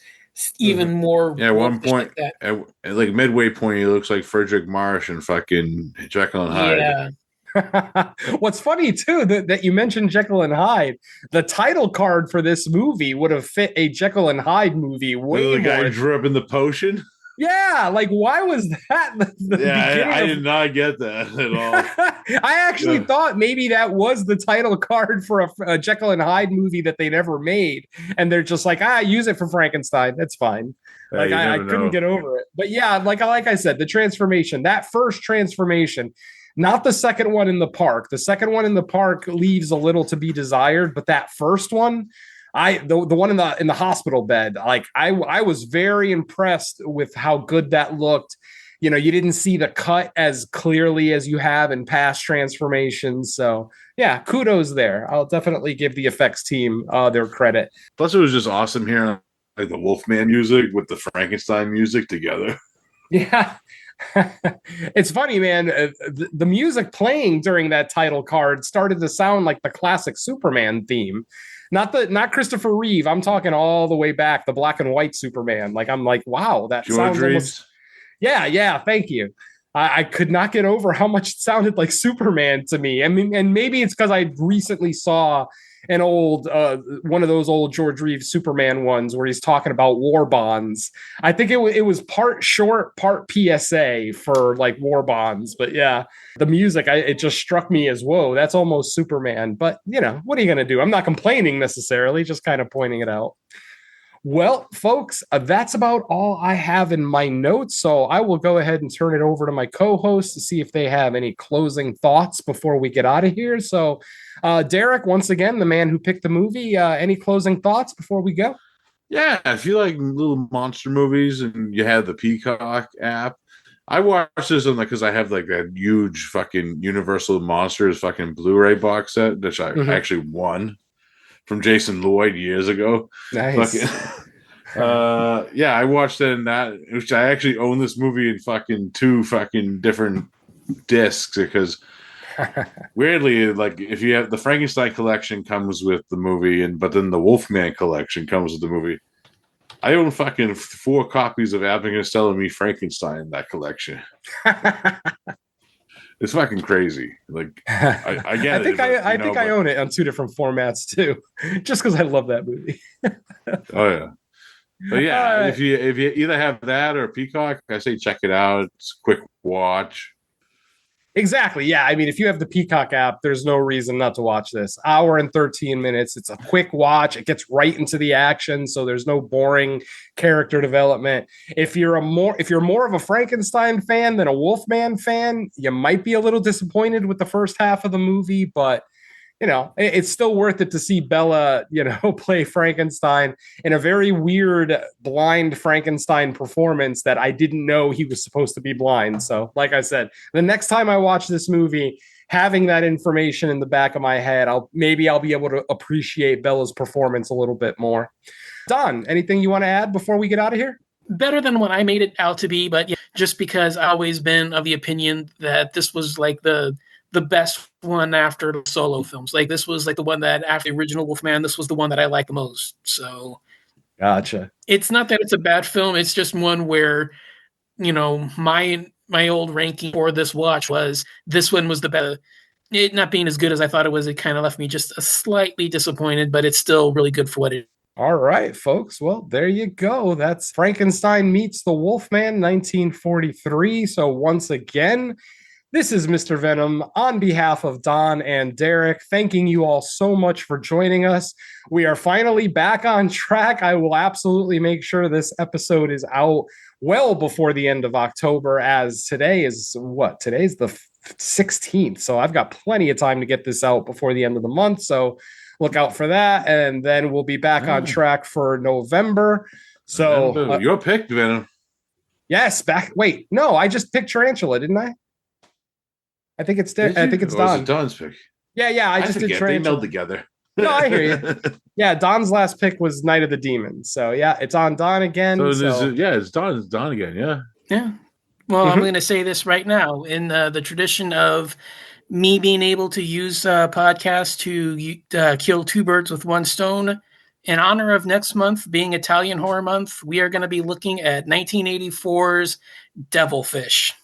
even more Yeah, at one point, like that. at like midway point, he looks like Frederick Marsh and fucking Jekyll and Hyde. Yeah. What's funny too that you mentioned Jekyll and Hyde. The title card for this movie would have fit a Jekyll and Hyde movie way The guy more. who drew up in the potion. Yeah, like why was that the beginning? I did not get that at all. I actually thought maybe that was the title card for a Jekyll and Hyde movie that they never made, and they're just like, use it for Frankenstein. That's fine. Like I couldn't get over it. But yeah, like I said, the transformation, that first transformation, not the second one in the park. The second one in the park leaves a little to be desired, but that first one, the one in the hospital bed, like I was very impressed with how good that looked. You didn't see the cut as clearly as you have in past transformations. So yeah, kudos there. I'll definitely give the effects team their credit. Plus, it was just awesome hearing like the Wolfman music with the Frankenstein music together. Yeah. It's funny, man. The music playing during that title card started to sound like the classic Superman theme. Not Christopher Reeve. I'm talking all the way back, the black and white Superman. Like I'm like, wow, that George sounds Reeves. almost. Yeah. Thank you. I could not get over how much it sounded like Superman to me. I mean, and maybe it's because I recently saw an old one of those old George Reeves Superman ones where he's talking about war bonds. I think it was part short, part PSA for like war bonds. But yeah, the music, it just struck me as, whoa, that's almost Superman. But what are you gonna do? I'm not complaining necessarily, just kind of pointing it out. Well, folks, that's about all I have in my notes. So I will go ahead and turn it over to my co-host to see if they have any closing thoughts before we get out of here. So, Derek, once again, the man who picked the movie, any closing thoughts before we go? Yeah, if you like little monster movies and you have the Peacock app, I watched this on because I have like that huge fucking Universal Monsters fucking Blu-ray box set, which I actually won from Jason Lloyd years ago. Nice. Yeah, I watched it in that, which I actually own this movie in fucking 2 fucking different discs because weirdly, like if you have the Frankenstein collection comes with the movie, but then the Wolfman collection comes with the movie. I own fucking 4 copies of Abbott and Costello Meet Frankenstein in that collection. It's fucking crazy. Like I get it. I think I own it on 2 different formats too, just because I love that movie. Oh yeah, but yeah, if you either have that or Peacock, I say check it out. It's a quick watch. Exactly. Yeah. I mean, if you have the Peacock app, there's no reason not to watch this. Hour and 13 minutes. It's a quick watch. It gets right into the action, so there's no boring character development. If you're more of a Frankenstein fan than a Wolfman fan, you might be a little disappointed with the first half of the movie, but it's still worth it to see Bella, play Frankenstein in a very weird blind Frankenstein performance that I didn't know he was supposed to be blind. So, like I said, the next time I watch this movie, having that information in the back of my head, I'll be able to appreciate Bella's performance a little bit more. Don, anything you want to add before we get out of here? Better than what I made it out to be, but yeah, just because I've always been of the opinion that this was like the best one after the solo films. Like this was like the one that after the original Wolfman, this was the one that I liked the most. So gotcha. It's not that it's a bad film. It's just one where, my old ranking for this watch was this one was the best. It not being as good as I thought it was, it kind of left me just a slightly disappointed, but it's still really good for what it is. All right, folks. Well, there you go. That's Frankenstein Meets the Wolfman, 1943. So once again, this is Mr. Venom on behalf of Don and Derek, thanking you all so much for joining us. We are finally back on track. I will absolutely make sure this episode is out well before the end of October, as today is what? Today's the 16th. So I've got plenty of time to get this out before the end of the month. So look out for that. And then we'll be back on track for November. So your pick, Venom. Yes, back. Wait, no, I just picked Tarantula, didn't I? I think it's Don. Was it Don's pick? Yeah. I just did Tarantula. They meld together. No, I hear you. Yeah, Don's last pick was Night of the Demons. So yeah, it's on Don again. It's Don again. Yeah. Yeah. Well, I'm going to say this right now. In the tradition of me being able to use podcasts to kill two birds with one stone, in honor of next month being Italian Horror Month, we are going to be looking at 1984's Devilfish.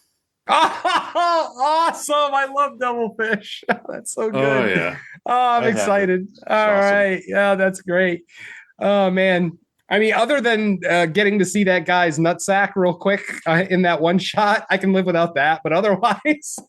Oh, awesome. I love Devilfish. That's so good. Oh, yeah. Oh, I'm excited. All right. Yeah, that's great. Oh, man. I mean, other than getting to see that guy's nutsack real quick in that one shot, I can live without that. But otherwise,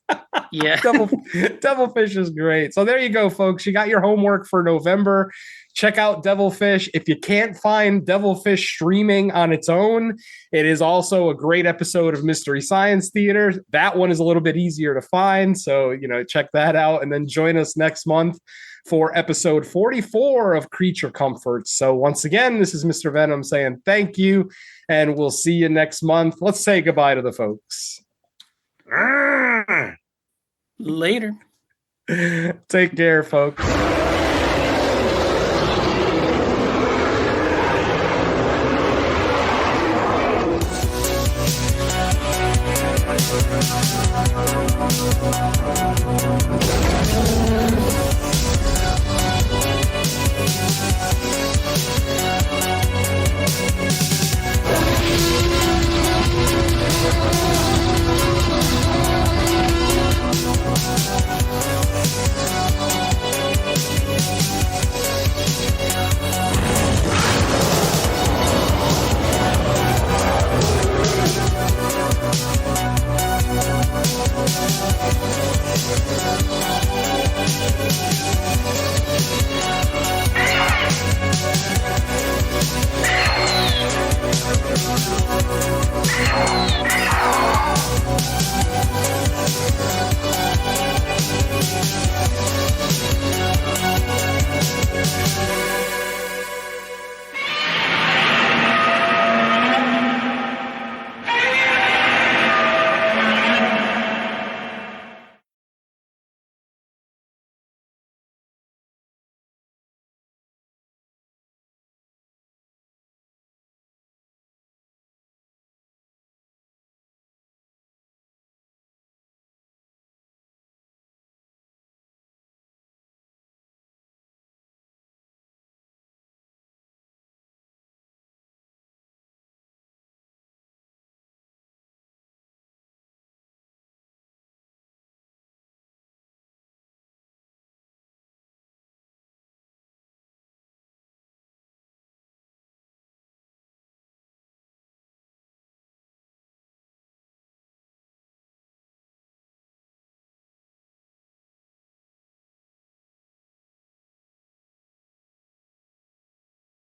yeah, Devilfish is great. So there you go, folks. You got your homework for November. Check out Devilfish. If you can't find Devilfish streaming on its own, it is also a great episode of Mystery Science Theater. That one is a little bit easier to find. So, check that out and then join us next month for episode 44 of Creature Comforts. So once again, this is Mr. Venom saying thank you, and we'll see you next month. Let's say goodbye to the folks. Later. Take care, folks.